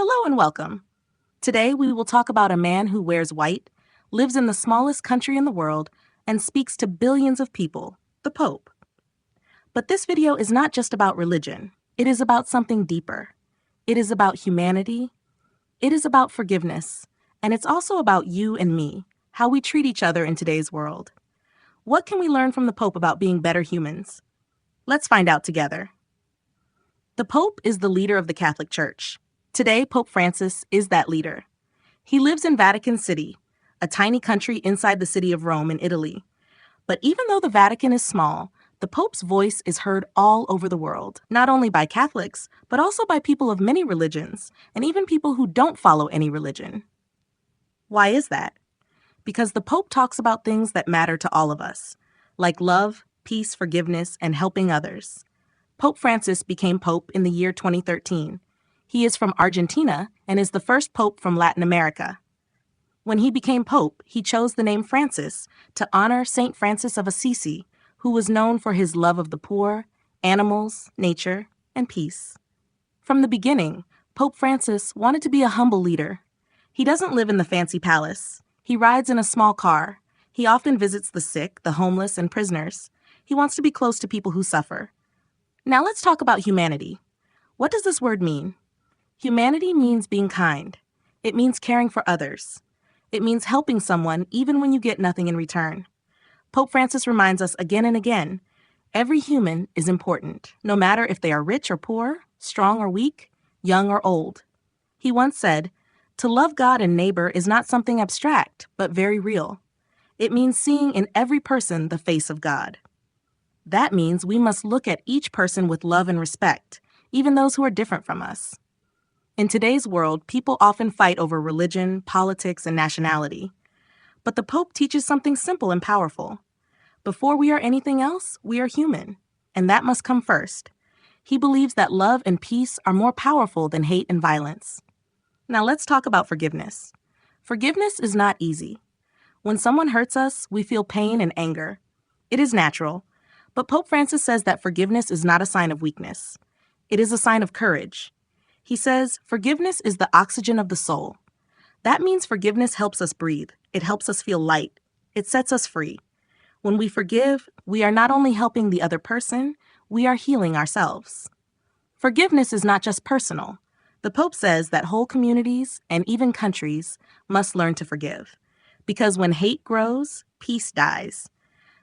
Hello and welcome. Today we will talk about a man who wears white, lives in the smallest country in the world, and speaks to billions of people, the Pope. But this video is not just about religion. It is about something deeper. It is about humanity. It is about forgiveness. And it's also about you and me, how we treat each other in today's world. What can we learn from the Pope about being better humans? Let's find out together. The Pope is the leader of the Catholic Church. Today, Pope Francis is that leader. He lives in Vatican City, a tiny country inside the city of Rome in Italy. But even though the Vatican is small, the Pope's voice is heard all over the world, not only by Catholics, but also by people of many religions, and even people who don't follow any religion. Why is that? Because the Pope talks about things that matter to all of us, like love, peace, forgiveness, and helping others. Pope Francis became Pope in the year 2013. He is from Argentina and is the first Pope from Latin America. When he became Pope, he chose the name Francis to honor Saint Francis of Assisi, who was known for his love of the poor, animals, nature, and peace. From the beginning, Pope Francis wanted to be a humble leader. He doesn't live in the fancy palace. He rides in a small car. He often visits the sick, the homeless, and prisoners. He wants to be close to people who suffer. Now let's talk about humanity. What does this word mean? Humanity means being kind. It means caring for others. It means helping someone even when you get nothing in return. Pope Francis reminds us again and again, every human is important, no matter if they are rich or poor, strong or weak, young or old. He once said, "To love God and neighbor is not something abstract, but very real. It means seeing in every person the face of God." That means we must look at each person with love and respect, even those who are different from us. In today's world, people often fight over religion, politics, and nationality. But the Pope teaches something simple and powerful. Before we are anything else, we are human, and that must come first. He believes that love and peace are more powerful than hate and violence. Now let's talk about forgiveness. Forgiveness is not easy. When someone hurts us, we feel pain and anger. It is natural, but Pope Francis says that forgiveness is not a sign of weakness. It is a sign of courage. He says, forgiveness is the oxygen of the soul. That means forgiveness helps us breathe. It helps us feel light. It sets us free. When we forgive, we are not only helping the other person, we are healing ourselves. Forgiveness is not just personal. The Pope says that whole communities and even countries must learn to forgive. Because when hate grows, peace dies.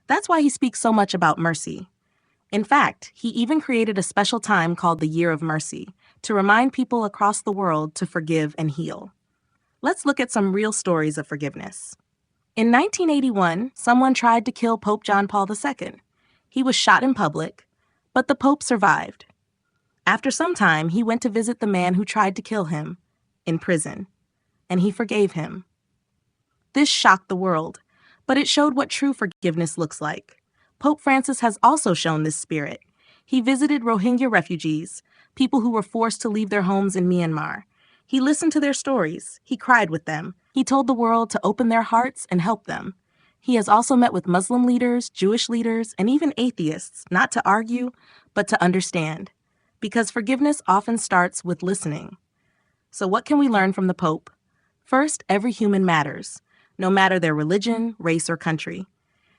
That's why he speaks so much about mercy. In fact, he even created a special time called the Year of Mercy to remind people across the world to forgive and heal. Let's look at some real stories of forgiveness. In 1981, someone tried to kill Pope John Paul II. He was shot in public, but the Pope survived. After some time, he went to visit the man who tried to kill him in prison, and he forgave him. This shocked the world, but it showed what true forgiveness looks like. Pope Francis has also shown this spirit. He visited Rohingya refugees, people who were forced to leave their homes in Myanmar. He listened to their stories. He cried with them. He told the world to open their hearts and help them. He has also met with Muslim leaders, Jewish leaders, and even atheists, not to argue, but to understand. Because forgiveness often starts with listening. So what can we learn from the Pope? First, every human matters, no matter their religion, race, or country.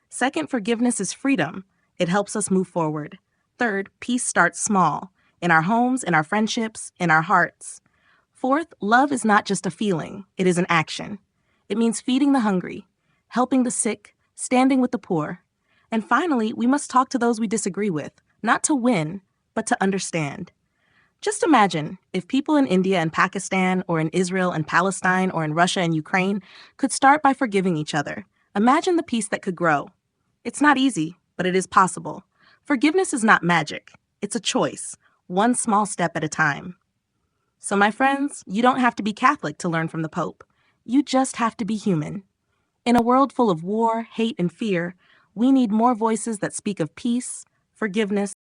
Second, forgiveness is freedom. It helps us move forward. Third, peace starts small, in our homes, in our friendships, in our hearts. Fourth, love is not just a feeling, it is an action. It means feeding the hungry, helping the sick, standing with the poor. And finally, we must talk to those we disagree with, not to win, but to understand. Just imagine if people in India and Pakistan, or in Israel and Palestine, or in Russia and Ukraine could start by forgiving each other. Imagine the peace that could grow. It's not easy, but it is possible. Forgiveness is not magic. It's a choice, one small step at a time. So my friends, you don't have to be Catholic to learn from the Pope. You just have to be human. In a world full of war, hate, and fear, we need more voices that speak of peace, forgiveness,